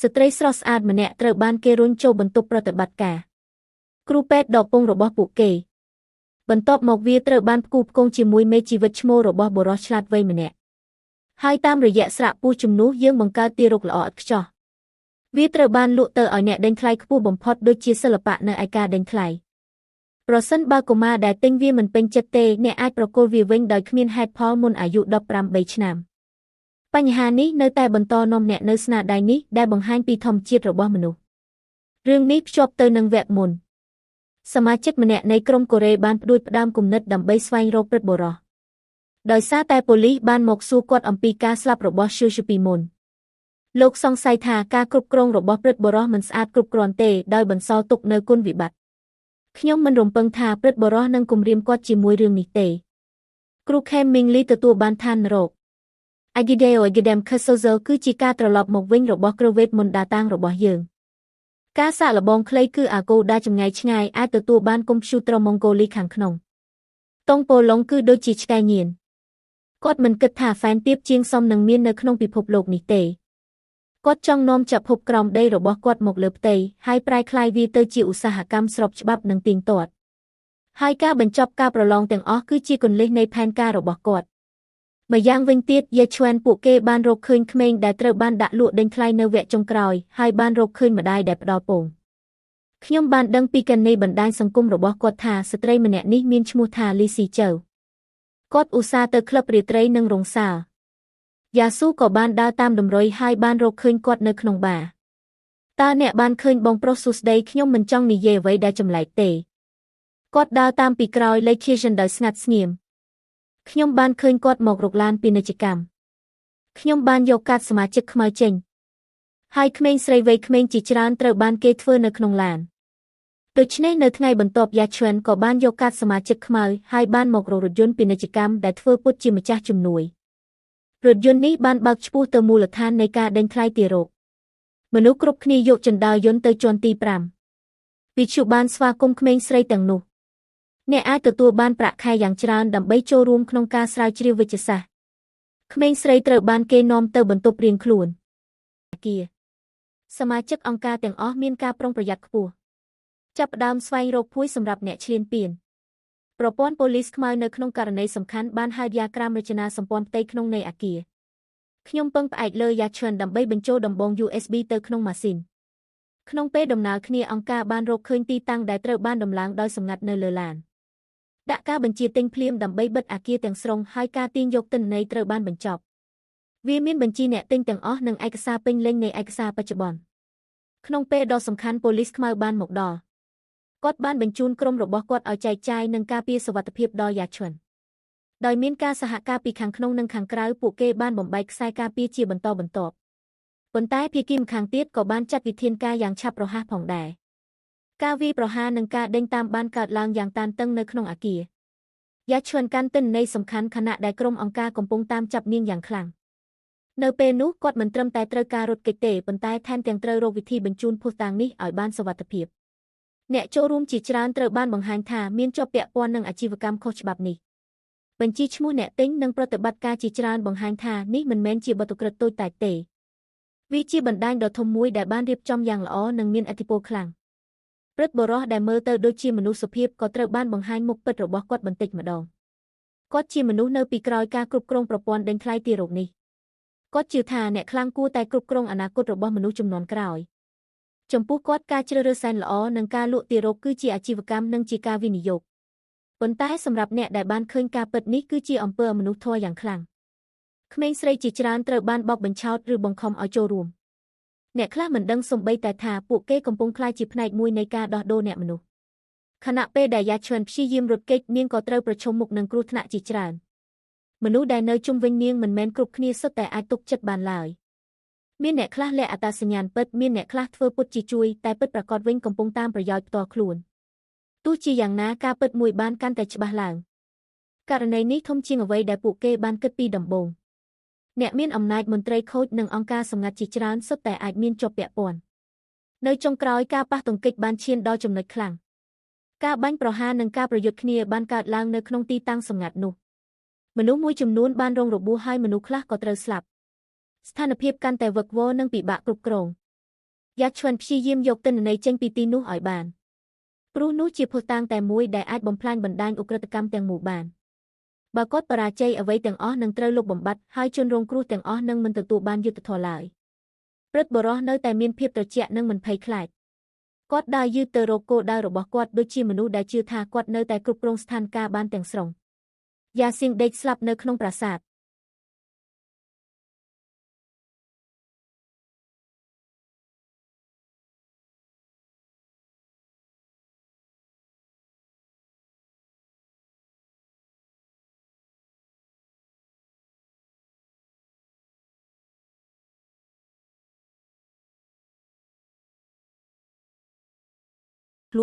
ស្ត្រីស្រស់ស្អាតម្នាក់ត្រូវបានគេរុញចូលបន្ទប់ប្រតិបត្តិការគ្រូពេទ្យដ៏ពងរបស់ពួកគេបន្ទាប់មកវាត្រូវបានផ្គូផ្គងជាមួយមេជីវិតឈ្មោះរបស់បុរសឆ្លាតវៃម្នាក់ហើយតាមរយៈស្រាកពូជជំនួសយើងបង្កើតទារកល្អឥតខ្ចោះវាត្រូវបានលក់ទៅឲ្យអ្នកដេញថ្លៃខ្ពស់បំផុតដូចជាសិល្បៈនៅឯការដេញថ្លៃប្រសិនបើកុមារដែលទិញវាមិនពេញចិត្តទេអ្នកអាចប្រគល់វាវិញដោយគ្មានហេតុផលមុនអាយុ18ឆ្នាំបញ្ហានេះនៅតែបន្តនាំអ្នកនៅស្នាដៃនេះដែលបង្ហាញពីធម្មជាតិរបស់មនុស្សរឿងនេះភ្ជាប់ទៅនឹងវគ្គមុនសមាជិកម្នាក់នៃក្រុមកូរ៉េបានផ្ដួចផ្ដើមគំនិតដើម្បីស្វែងរកព្រឹត្តបុរសដោយសារតែប៉ូលីសបានមកសួរគាត់អំពីការស្លាប់របស់ស៊ូស៊ូពីមុនលោកសង្ស័យថាការគ្រប់គ្រងរបស់ព្រឹត្តបុរសមិនស្អាតគ្រប់គ្រាន់ទេដោយបន្សល់ទុកនូវគុណវិបត្តិខ្ញុំមិនរំពឹងថាព្រឹត្តបុរសនឹងគំរាមគាត់ជាមួយរឿងនេះទេគ្រូខេមមីងលីទទួលបានឋាននរកAgidem Khosozol គឺជាការត្រឡប់មកវិញរបស់គ្រឹះវេទមន្តដាតាំងរបស់យើងការសាកល្បងខ្លីគឺអាកូដាចម្ងាយឆ្ងាយអាចទទួលបានកុំព្យូទ័រម៉ុងហ្គូលីខាងក្នុងតុងប៉ូឡុងគឺដូចជាឆ្កែញៀនគាត់មិនគិតថាហ្វែនទាបជាងសមនឹងមាននៅក្នុងពិភពលោកនេះទេគាត់ចង់នាំចាក់ភពក្រោមដីរបស់គាត់មកលើផ្ទៃហើយប្រែក្លាយវាទៅជាឧស្សាហកម្មស្របច្បាប់និងទៀងទាត់ហើយការបញ្ចប់ការប្រឡងទាំងអស់គឺជាគន្លឹះនៃផែនការរបស់គាត់ម្យ៉ាងវិញទៀតយាឈ្វែនពួកគេបានរកឃើញក្មេងដែលត្រូវបានដាក់លក់ដេញថ្លៃនៅវគ្គចុងក្រោយហើយបានរកឃើញម្ដាយដែលផ្ដល់ពងខ្ញុំបានដឹងពីកណីបណ្ដាញសង្គមរបស់គាត់ថាស្ត្រីម្នាក់នេះមានឈ្មោះថាលីស៊ីជើគាត់ឧស្សាហ៍ទៅក្លឹបរាត្រីនិងរងសាលយ៉ាស៊ូក៏បានដើរតាមតម្រុយហើយបានរកឃើញគាត់នៅក្នុងបារតើអ្នកបានឃើញបងប្រុសសួស្ដីខ្ញុំមិនចង់និយាយអ្វីដែលចម្លែកទេគាត់ដើរតាមពីក្រោយលេខខៀសិនដោយស្ងាត់ស្ងៀមខ្ញុំបានឃើញគាត់មករកឡានពាណិជ្ជកម្មខ្ញុំបានយកកាតសមាជិកខ្មៅចេញហើយក្មេងស្រីវ័យក្មេងជាច្រើនត្រូវបានគេធ្វើនៅក្នុងឡានដូច្នេះនៅថ្ងៃបន្ទាប់យ៉ាឈ្វែនក៏បានយកកាតសមាជិកខ្មៅហើយបានមករករថយន្តពាណិជ្ជកម្មដែលធ្វើពុតជាម្ចាស់ជំនួយរថយន្តនេះបានបើកឆ្ពោះទៅមូលដ្ឋាននៃការដេញថ្លៃទារកមនុស្សគ្រប់គ្នាយកជណ្ដើរយន្តទៅជាន់ទី5វិទ្យុបានស្វាគមន៍ក្មេងស្រីទាំងនោះអ្នកអាចទទួលបានប្រាក់ខែយ៉ាងច្រើនដើម្បីចូលរួមក្នុងការស្រាវជ្រាវវិទ្យាសាស្ត្រក្មេងស្រីត្រូវបានគេនាំទៅបន្ទប់រៀងខ្លួនសមាជិកអង្គការទាំងអស់មានការប្រុងប្រយ័ត្នខ្ពស់ចាប់ផ្ដើមស្វែងរកភួយសម្រាប់អ្នកឈ្លានពានប្រព័ន្ធប៉ូលីសខ្មៅនៅក្នុងករណីសំខាន់បានហៅយ៉ាក្រាមរចនាសម្ព័ន្ធផ្ទៃក្នុងនៃអគារខ្ញុំពឹងផ្អែកលើយ៉ាឈ្វែនដើម្បីបញ្ចូលដំបង USB ទៅក្នុងម៉ាស៊ីនក្នុងពេលដំណើរគ្នាអង្គការបានរកឃើញទីតាំងដែលត្រូវបានដំឡើងដោយសម្ងាត់នៅលើឡានដាក់ការបញ្ជាទិញភ្លាមដើម្បីបិទអគារទាំងស្រុងហើយការទាញយកទិន្នន័យត្រូវបានបញ្ចប់វាមានបញ្ជីអ្នកទិញទាំងអស់និងឯកសារពេញលេញនៃឯកសារបច្ចុប្បន្នក្នុងពេលដ៏សំខាន់ប៉ូលីសខ្មៅបានមកដល់គាត់បានបញ្ជូនក្រុមរបស់គាត់ឲ្យចែកចាយនិងការពារសុវត្ថិភាពដល់យ៉ាឈ្វែនដោយមានការសហការពីខាងក្នុងនិងខាងក្រៅពួកគេបានបំបែកខ្សែការពារជាបន្តបន្ទាប់ប៉ុន្តែភាគីម្ខាងទៀតក៏បានចាត់វិធានការយ៉ាងឆាប់រហ័សផងដែរការវាយប្រហារនិងការដេញតាមបានកើតឡើងយ៉ាងតានតឹងនៅក្នុងអគារយ៉ាឈ្វែនកាន់ទិន្នន័យសំខាន់ខណៈដែលក្រុមអង្គការកំពុងតាមចាប់នាងយ៉ាងខ្លាំងនៅពេលនោះគាត់មិនត្រឹមតែត្រូវការរត់គេចទេប៉ុន្តែថែមទាំងត្រូវរកវិធីបញ្ជូនភស្តុតាងនេះឲ្យបានសុវត្ថិភាពអ្នកចូលរួមជាច្រើនត្រូវបានបង្ហាញថាមានជាប់ពាក់ព័ន្ធនឹងអាជីវកម្មខុសច្បាប់នេះបញ្ជីឈ្មោះអ្នកទិញនិងប្រតិបត្តិការជាច្រើនបង្ហាញថានេះមិនមែនជាបទឧក្រិដ្ឋតូចតាចទេវាជាបណ្ដាញដ៏ធំមួយដែលបានរៀបចំយ៉ាងល្អនិងមានឥទ្ធិពលខ្លាំងព្រឹត្តបុរសដែលមើលទៅដូចជាមនុស្សសុភាពក៏ត្រូវបានបង្ហាញមុខពិតរបស់គាត់បន្តិចម្ដងគាត់ជាមនុស្សនៅពីក្រោយការគ្រប់គ្រងប្រព័ន្ធដេញថ្លៃទារកនេះគាត់ជឿថាអ្នកខ្លាំងគួរតែគ្រប់គ្រងអនាគតរបស់មនុស្សជំនាន់ក្រោយចំពោះគាត់ការជ្រើសរើសសែនល្អនិងការលក់ទារកគឺជាអាជីវកម្មនិងជាការវិនិយោគប៉ុន្តែសម្រាប់អ្នកដែលបានឃើញការពិតនេះគឺជាអំពើអមនុស្សធម៌យ៉ាងខ្លាំងក្មេងស្រីជាច្រើនត្រូវបានបោកបញ្ឆោតឬបង្ខំឲ្យចូលរួមអ្នកខ្លះមិនដឹងសូម្បីតែថាពួកគេកំពុងក្លាយជាផ្នែកមួយនៃការដោះដូរអ្នកមនុស្សខណៈពេលដែលយ៉ាឈ្វែនព្យាយាមរត់គេចនាងក៏ត្រូវប្រឈមមុខនឹងគ្រោះថ្នាក់ជាច្រើនមនុស្សដែលនៅជុំវិញនាងមិនមែនគ្រប់គ្នាសុទ្ធតែអាចទុកចិត្តបានឡើយមានអ្នកខ្លះលាក់អត្តសញ្ញាណពិតមានអ្នកខ្លះធ្វើពុតជាជួយតែពិតប្រាកដវិញកំពុងតាមប្រយោជន៍ផ្ទាល់ខ្លួនទោះជាយ៉ាងណាការពិតមួយបានកាន់តែច្បាស់ឡើងករណីនេះធំជាងអ្វីដែលពួកគេបានគិតពីដំបូងអ្នកមានអំណាចមន្ត្រីខូចនិងអង្គការសម្ងាត់ជាច្រើនសុទ្ធតែអាចមានជាប់ពាក់ព័ន្ធនៅចុងក្រោយការប៉ះទង្គិចបានឈានដល់ចំណុចខ្លាំងការបាញ់ប្រហារនិងការប្រយុទ្ធគ្នាបានកើតឡើងនៅក្នុងទីតាំងសម្ងាត់នោះមនុស្សមួយចំនួនបានរងរបួសហើយមនុស្សខ្លះក៏ត្រូវស្លាប់ស្ថានភាពកាន់តែវឹកវរនិងពិបាកគ្រប់គ្រង យ៉ាឆ្វិនព្យាយាមយកទិន្នន័យចេញពីទីនោះឲ្យបានព្រោះនោះជាភស្តុតាងតែមួយដែលអាចបំផ្លាញបណ្ដាញឧក្រិដ្ឋកម្មទាំងមូលបានបើគាត់បរាជ័យអ្វីទាំងអស់នឹងត្រូវលុបបំបាត់ហើយជនរងគ្រោះទាំងអស់នឹងមិនទទួលបានយុត្តិធម៌ឡើយព្រឹទ្ធបុរសនៅតែមានភាពត្រជាក់និងមិនភ័យខ្លាចគាត់ដើរយឺតទៅរកគោលដៅរបស់គាត់ដូចជាមនុស្សដែលជឿថាគាត់នៅតែគ្រប់គ្រងស្ថានភាពបានទាំងស្រុងយ៉ាស៊ីងដេកស្លាប់នៅក្នុងប្រាសាទ